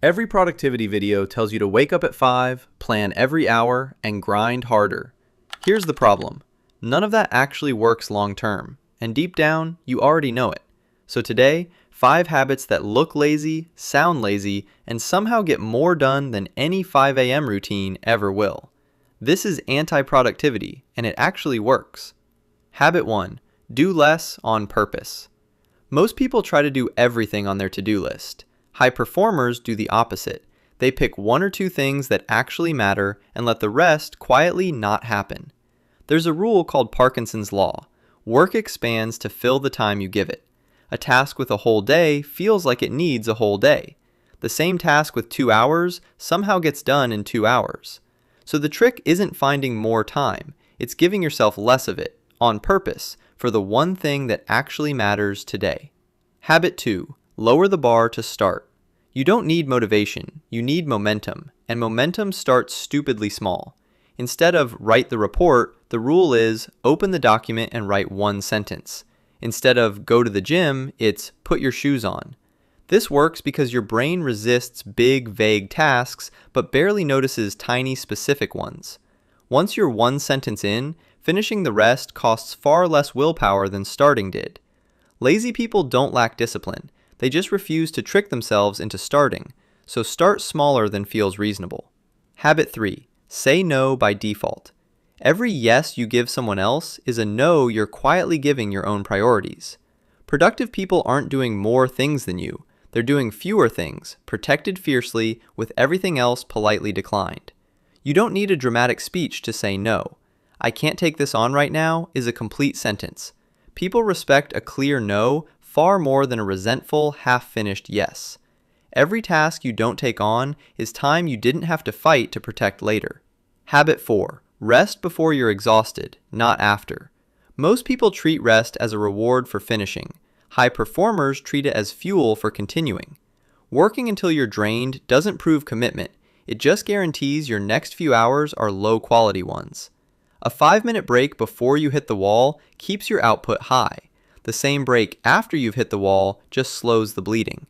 Every productivity video tells you to wake up at 5, plan every hour, and grind harder. Here's the problem. None of that actually works long term, and deep down, you already know it. So today, 5 habits that look lazy, sound lazy, and somehow get more done than any 5 a.m. routine ever will. This is anti-productivity, and it actually works. Habit 1. Do less on purpose. Most people try to do everything on their to-do list. High performers do the opposite. They pick 1 or 2 things that actually matter and let the rest quietly not happen. There's a rule called Parkinson's Law. Work expands to fill the time you give it. A task with a whole day feels like it needs a whole day. The same task with 2 hours somehow gets done in 2 hours. So the trick isn't finding more time, it's giving yourself less of it, on purpose, for the one thing that actually matters today. Habit 2. Lower the bar to start. You don't need motivation, you need momentum, and momentum starts stupidly small. Instead of write the report, the rule is open the document and write 1 sentence. Instead of go to the gym, it's put your shoes on. This works because your brain resists big, vague tasks, but barely notices tiny, specific ones. Once you're 1 sentence in, finishing the rest costs far less willpower than starting did. Lazy people don't lack discipline. They just refuse to trick themselves into starting, so start smaller than feels reasonable. Habit 3. Say no by default. Every yes you give someone else is a no you're quietly giving your own priorities. Productive people aren't doing more things than you. They're doing fewer things, protected fiercely, with everything else politely declined. You don't need a dramatic speech to say no. I can't take this on right now is a complete sentence. People respect a clear no far more than a resentful, half-finished yes. Every task you don't take on is time you didn't have to fight to protect later. Habit 4. Rest before you're exhausted, not after. Most people treat rest as a reward for finishing. High performers treat it as fuel for continuing. Working until you're drained doesn't prove commitment. It just guarantees your next few hours are low-quality ones. A 5-minute break before you hit the wall keeps your output high. The same break after you've hit the wall just slows the bleeding.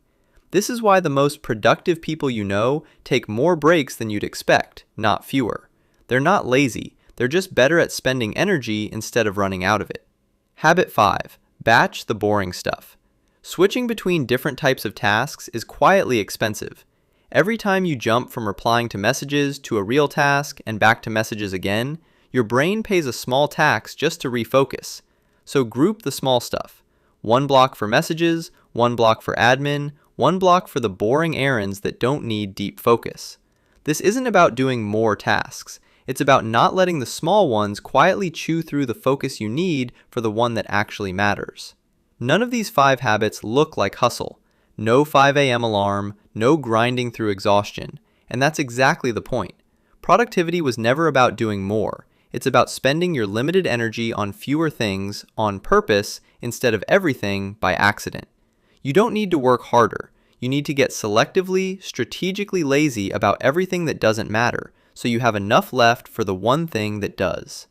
This is why the most productive people you know take more breaks than you'd expect, not fewer. They're not lazy, they're just better at spending energy instead of running out of it. Habit 5. Batch the boring stuff. Switching between different types of tasks is quietly expensive. Every time you jump from replying to messages to a real task and back to messages again, your brain pays a small tax just to refocus. So group the small stuff. 1 block for messages, 1 block for admin, 1 block for the boring errands that don't need deep focus. This isn't about doing more tasks. It's about not letting the small ones quietly chew through the focus you need for the one that actually matters. None of these 5 habits look like hustle. No 5 a.m. alarm, no grinding through exhaustion. And that's exactly the point. Productivity was never about doing more. It's about spending your limited energy on fewer things on purpose instead of everything by accident. You don't need to work harder. You need to get selectively, strategically lazy about everything that doesn't matter, so you have enough left for the one thing that does.